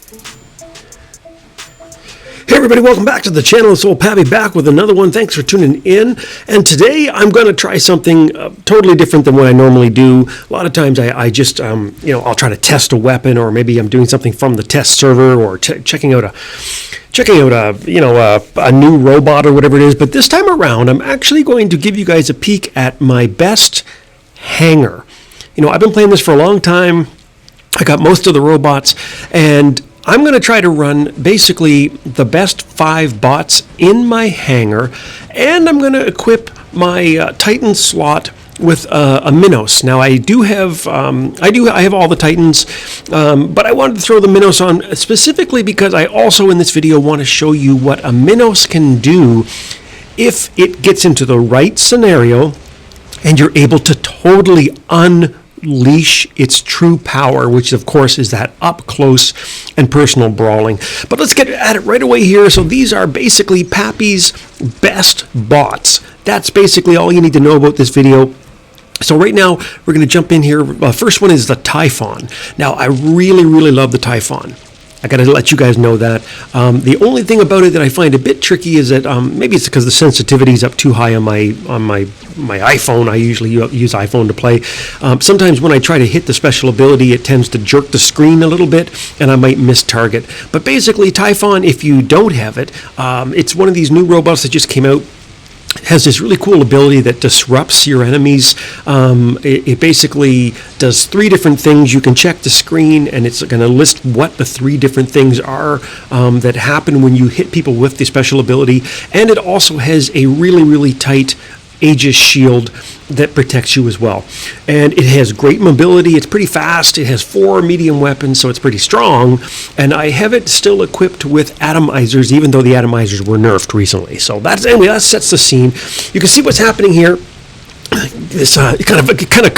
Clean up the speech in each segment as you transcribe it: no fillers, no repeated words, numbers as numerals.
Hey everybody, welcome back to the channel. It's old Pappy back with another one. Thanks for tuning in. And today I'm going to try something totally different than what I normally do. A lot of times I just, I'll try to test a weapon, or maybe I'm doing something from the test server, or checking out a new robot or whatever it is. But this time around, I'm actually going to give you guys a peek at my best Hangar. I've been playing this for a long time. I got most of the robots, and I'm going to try to run basically the best 5 bots in my Hangar, and I'm going to equip my Titan slot with a Minos. Now I have all the Titans, but I wanted to throw the Minos on specifically because I also in this video want to show you what a Minos can do if it gets into the right scenario and you're able to totally unleash its true power, which of course is that up close and personal brawling. But let's get at it right away here. So these are basically Pappy's best bots. That's basically all you need to know about this video. So right now we're going to jump in here. First one is the Typhon. Now I really love the Typhon. I got to let you guys know that. The only thing about it that I find a bit tricky is that maybe it's because the sensitivity is up too high on my iPhone. I usually use iPhone to play. Sometimes when I try to hit the special ability, it tends to jerk the screen a little bit, and I might miss target. But basically, Typhon, if you don't have it, it's one of these new robots that just came out. Has this really cool ability that disrupts your enemies. It basically does 3 different things. You can check the screen, and it's going to list what the 3 different things are that happen when you hit people with the special ability. And it also has a really tight Aegis shield that protects you as well. And it has great mobility. It's pretty fast. It has 4 medium weapons, so it's pretty strong. And I have it still equipped with atomizers, even though the atomizers were nerfed recently. So that sets the scene. You can see what's happening here. This kind of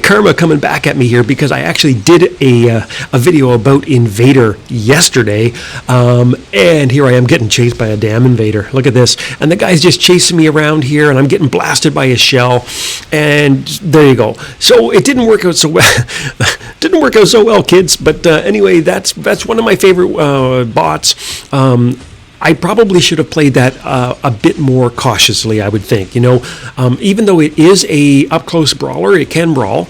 karma coming back at me here, because I actually did a video about Invader yesterday, and here I am getting chased by a damn Invader. Look at this, and the guy's just chasing me around here, and I'm getting blasted by his shell, and there you go. So it didn't work out so well, kids. But anyway, that's one of my favorite bots. I probably should have played that a bit more cautiously, I would think. Even though it is a up-close brawler, it can brawl.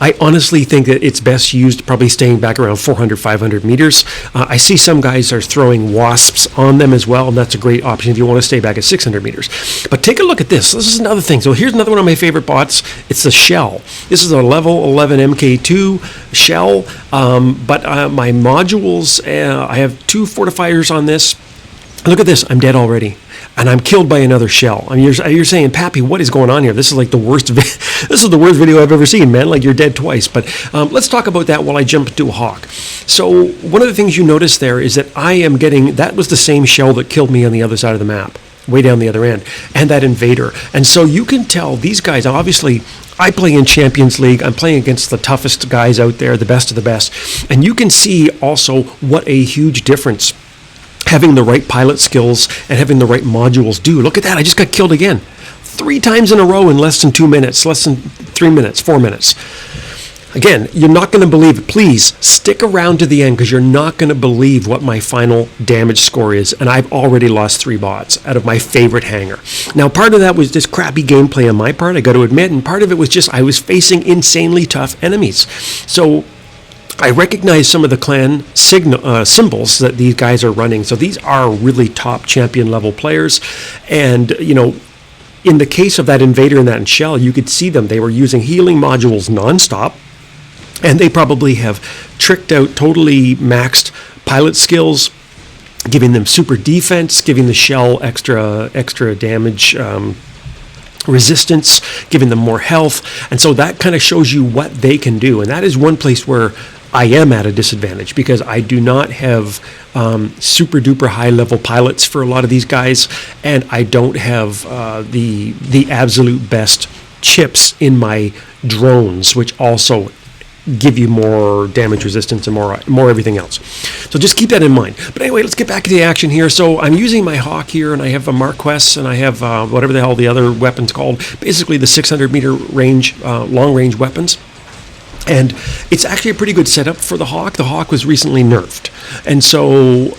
I honestly think that it's best used probably staying back around 400, 500 meters. I see some guys are throwing wasps on them as well, and that's a great option if you want to stay back at 600 meters. But take a look at this. This is another thing. So here's another one of my favorite bots. It's the Shell. This is a level 11 MK2 Shell, but my modules, I have 2 fortifiers on this. Look at this. I'm dead already. And I'm killed by another shell. I mean, you're saying, Pappy, what is going on here? This is like the worst. This is the worst video I've ever seen, man. Like, you're dead twice. But let's talk about that while I jump into a hawk. So one of the things you notice there is that I am getting. That was the same shell that killed me on the other side of the map, way down the other end, and that Invader. And so you can tell these guys. Obviously, I play in Champions League. I'm playing against the toughest guys out there, the best of the best, and you can see also what a huge difference having the right pilot skills and having the right modules do. Look at that. I just got killed again. 3 times in a row in less than 2 minutes, less than 3 minutes, 4 minutes. Again, you're not going to believe it. Please stick around to the end, because you're not going to believe what my final damage score is. And I've already lost 3 bots out of my favorite Hangar. Now, part of that was just crappy gameplay on my part, I got to admit. And part of it was just I was facing insanely tough enemies. So I recognize some of the clan symbols that these guys are running. So these are really top champion level players. And, in the case of that Invader and that Shell, you could see them. They were using healing modules nonstop. And they probably have tricked out totally maxed pilot skills, giving them super defense, giving the Shell extra damage resistance, giving them more health. And so that kind of shows you what they can do. And that is one place where I am at a disadvantage, because I do not have super duper high level pilots for a lot of these guys, and I don't have the absolute best chips in my drones, which also give you more damage resistance and more everything else. So just keep that in mind. But anyway, let's get back to the action here. So I'm using my Hawk here, and I have a Marquess, and I have whatever the hell the other weapon's called, basically the 600 meter range, long range weapons. And it's actually a pretty good setup for the Hawk. The Hawk was recently nerfed. And so,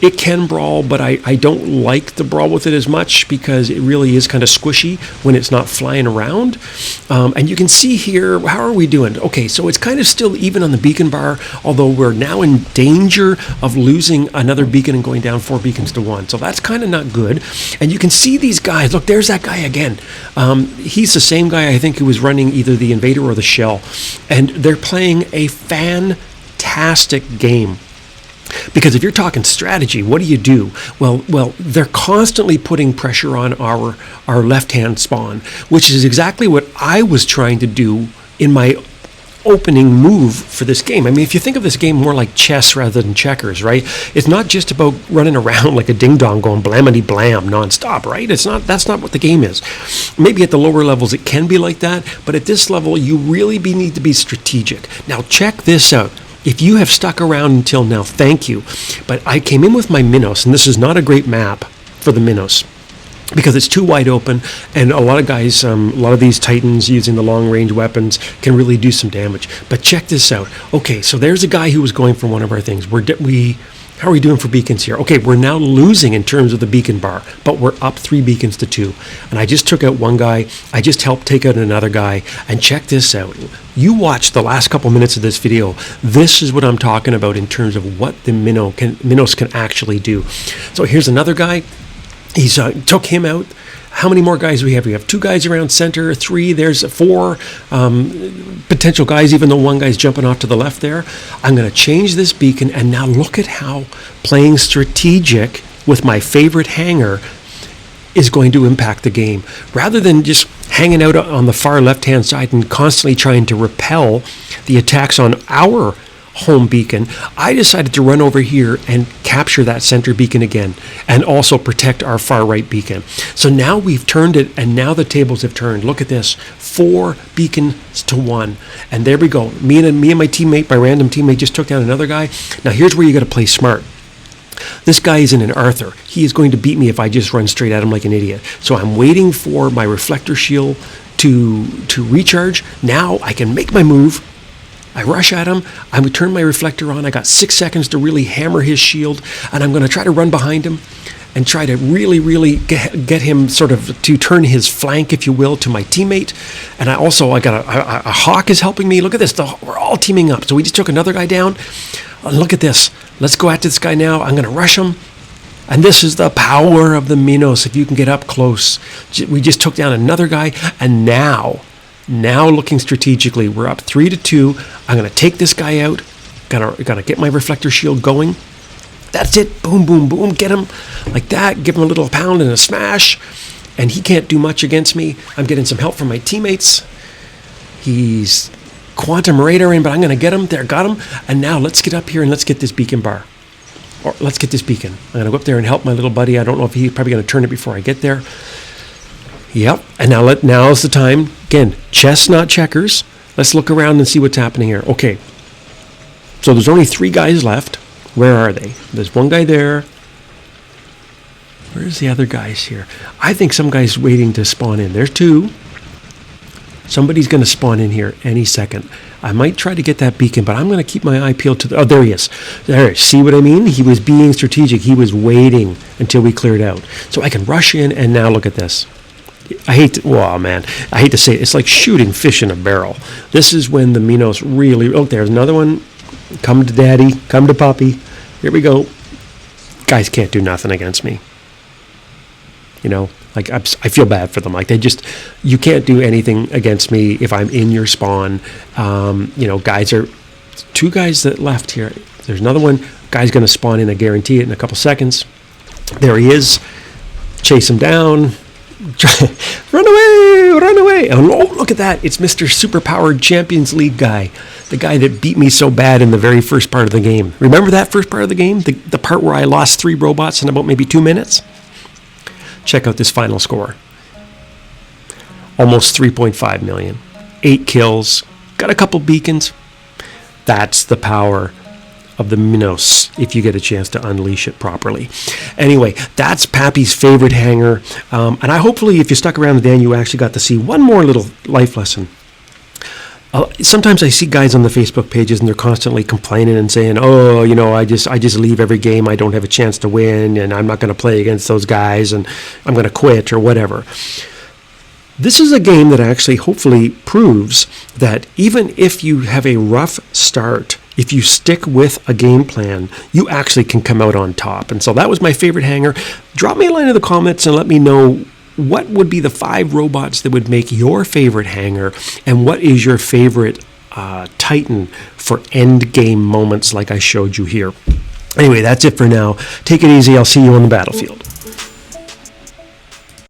it can brawl, but I don't like the brawl with it as much because it really is kind of squishy when it's not flying around. And you can see here, how are we doing? Okay, so it's kind of still even on the beacon bar, although we're now in danger of losing another beacon and going down 4 beacons to 1. So that's kind of not good. And you can see these guys. Look, there's that guy again. He's the same guy, I think, who was running either the Invader or the Shell. And they're playing a fantastic game. Because if you're talking strategy, what do? Well, they're constantly putting pressure on our left-hand spawn, which is exactly what I was trying to do in my opening move for this game. I mean, if you think of this game more like chess rather than checkers, right? It's not just about running around like a ding-dong going blamity blam nonstop, right? That's not what the game is. Maybe at the lower levels it can be like that, but at this level you really need to be strategic. Now check this out. If you have stuck around until now, thank you. But I came in with my Minos, and this is not a great map for the Minos, because it's too wide open, and a lot of guys, a lot of these Titans using the long-range weapons can really do some damage. But check this out. Okay, so there's a guy who was going for one of our things. How are we doing for beacons here? Okay, we're now losing in terms of the beacon bar, but we're up 3 beacons to 2. And I just took out one guy. I just helped take out another guy. And check this out. You watch the last couple minutes of this video. This is what I'm talking about in terms of what the Minos can actually do. So here's another guy. He's took him out. How many more guys do we have? We have 2 guys around center, 3, there's 4 potential guys, even though one guy's jumping off to the left there. I'm going to change this beacon, and now look at how playing strategic with my favorite hangar is going to impact the game. Rather than just hanging out on the far left-hand side and constantly trying to repel the attacks on our home beacon, I decided to run over here and capture that center beacon again, and also protect our far right beacon. So now we've turned it, and now the tables have turned. Look at this, 4 beacons to 1, and there we go. Me and my teammate, my random teammate, just took down another guy. Now here's where you got to play smart. This guy isn't an Arthur. He is going to beat me if I just run straight at him like an idiot. So I'm waiting for my reflector shield to recharge. Now I can make my move. I rush at him, I'm going to turn my reflector on, I got 6 seconds to really hammer his shield, and I'm going to try to run behind him and try to really get him sort of to turn his flank, if you will, to my teammate. And I got a Hawk is helping me. Look at this, we're all teaming up. So we just took another guy down. Look at this, let's go at this guy now. I'm going to rush him. And this is the power of the Minos, if you can get up close. We just took down another guy, and now looking strategically, we're up 3 to 2. I'm going to take this guy out. Gotta get my reflector shield going. That's it. Boom, boom, boom. Get him like that. Give him a little pound and a smash. And he can't do much against me. I'm getting some help from my teammates. He's quantum radaring, but I'm going to get him. There, got him. And now let's get up here and let's get this beacon bar. Or let's get this beacon. I'm going to go up there and help my little buddy. I don't know if he's probably going to turn it before I get there. Yep, and now's the time. Again, chess, not checkers. Let's look around and see what's happening here. Okay, so there's only 3 guys left. Where are they? There's one guy there. Where's the other guys here? I think some guy's waiting to spawn in. There's 2. Somebody's going to spawn in here any second. I might try to get that beacon, but I'm going to keep my eye peeled to the... Oh, there he is. There, see what I mean? He was being strategic. He was waiting until we cleared out. So I can rush in, and now look at this. I hate to say it. It's like shooting fish in a barrel. This is when the Minos really... Oh, there's another one. Come to daddy. Come to puppy. Here we go. Guys can't do nothing against me. You know, like I feel bad for them. Like you can't do anything against me if I'm in your spawn. Guys are... 2 guys that left here. There's another one. Guy's going to spawn in, I guarantee it, in a couple seconds. There he is. Chase him down. Run away. Oh, look at that. It's Mr. Superpowered Champions League guy. The guy that beat me so bad in the very first part of the game. Remember that first part of the game? The part where I lost 3 robots in about maybe 2 minutes? Check out this final score. Almost 3.5 million. 8 kills. Got a couple beacons. That's the power of the Minos, if you get a chance to unleash it properly. Anyway, that's Pappy's favorite hangar. And hopefully, if you stuck around to the end, you actually got to see one more little life lesson. Sometimes I see guys on the Facebook pages and they're constantly complaining and saying, "Oh, I just leave every game. I don't have a chance to win, and I'm not going to play against those guys, and I'm going to quit or whatever." This is a game that actually hopefully proves that even if you have a rough start, if you stick with a game plan, you actually can come out on top. And so that was my favorite hangar. Drop me a line in the comments and let me know what would be the 5 robots that would make your favorite hangar, and what is your favorite Titan for end game moments like I showed you here. Anyway, that's it for now. Take it easy. I'll see you on the battlefield.